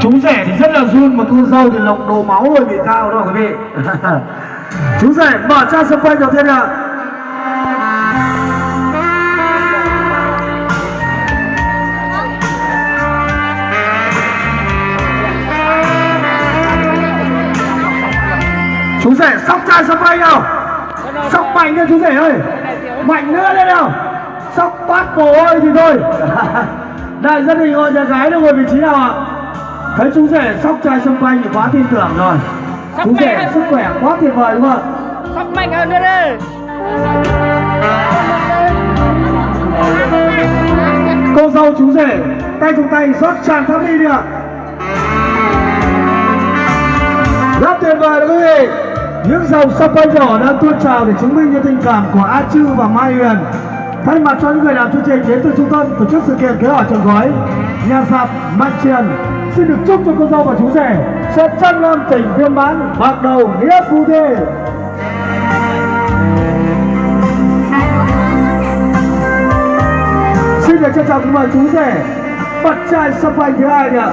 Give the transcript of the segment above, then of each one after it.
Chú rể thì rất là run mà cô dâu thì lộc đồ máu rồi bị cao đó quý vị. Chú rể mở ra sân quay đầu tiên ạ. Chú rể sóc trai sân quay nào. Sóc mạnh nha chú rể ơi. Mạnh nữa lên nào. Sóc bát mồ hôi thì thôi. Đại gia đình họ nhà gái đang ngồi vị trí nào ạ? Thấy chú rể sóc trai xung quanh thì quá tin tưởng rồi. Chú rể sức khỏe quá tuyệt vời đúng không ạ? Sóc mạnh hơn nữa đi. Cô dâu chú rể tay trong tay rót tràn thắp ly đi ạ. Rất tuyệt vời quý vị. Những dòng sắp quay nhỏ đang tuôn trào để chứng minh những tình cảm của A Chư và Mai Huyền. Thay mặt cho những người làm chương trình đến từ trung tâm tổ chức sự kiện kế hoạch trọn gói nhà sạp Mạnh Truyền, xin được chúc cho cô dâu và chú rể sẽ trăm năm tình viên mãn, bạc đầu nghĩa phu thê. Xin được trân trọng kính mời chú rể bật trai sắp quay thứ hai ạ.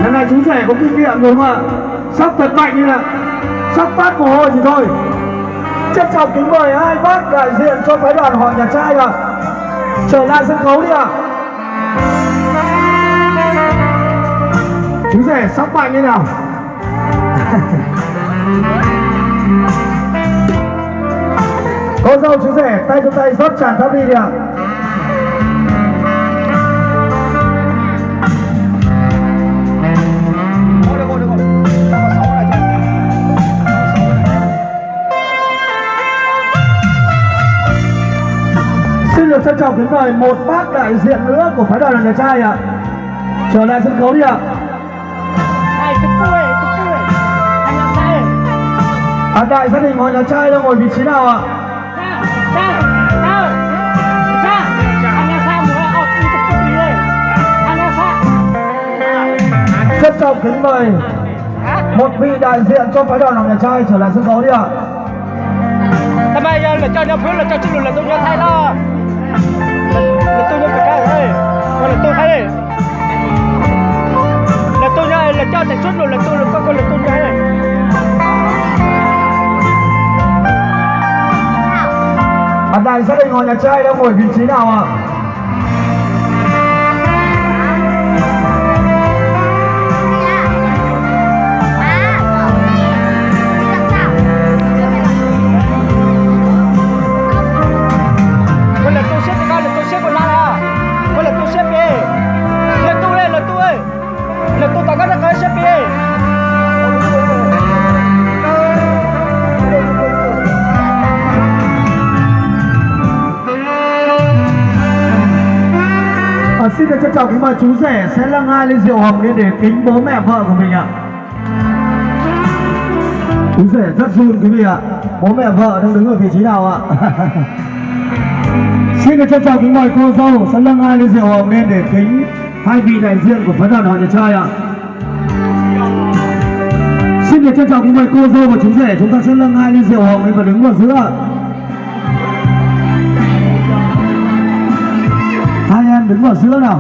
Lần này chú rể có kinh nghiệm rồi không ạ? Sóc thật mạnh như là sóc bát mồ hôi thì thôi. Trân trọng kính mời hai bác đại diện cho phái đoàn họ nhà trai ạ. Trở lại sân khấu đi ạ. Chú rể sóc mạnh như nào. Cô dâu chú rể tay trong tay rót tràn thắp ly đi ạ. Xin được trân trọng kính mời một bác đại diện nữa của phái đoàn nhà trai ạ. Trở lại sân khấu đi ạ. Đại gia đình họ nhà trai đang ngồi vị trí nào ạ? Trân trọng kính mời một vị đại diện cho phái đoàn họ nhà trai trở lại sân khấu đi ạ. Hôm nay là cho nhau phiếu là cho chữ là tôi cho thay lo. Là tôi cho phải cái đây. Còn là tôi thay đây. Là tôi là cho sản xuất rồi là tôi là con là tôi thay đây. Đại gia đình họ nhà trai đang ngồi vị trí nào ạ? Xin được trân trọng kính mời chú rể sẽ lâng hai ly rượu hồng lên để kính bố mẹ vợ của mình ạ. Chú rể rất run quý vị ạ. Bố mẹ vợ đang đứng ở vị trí nào ạ? Xin được trân trọng kính mời cô dâu sẽ lâng hai ly rượu hồng lên để kính hai vị đại diện của phái đoàn họ nhà trai ạ. Xin được trân trọng kính mời cô dâu và chú rể, chúng ta sẽ lâng hai ly rượu hồng lên và đứng vào giữa. Hai em đứng vào giữa nào.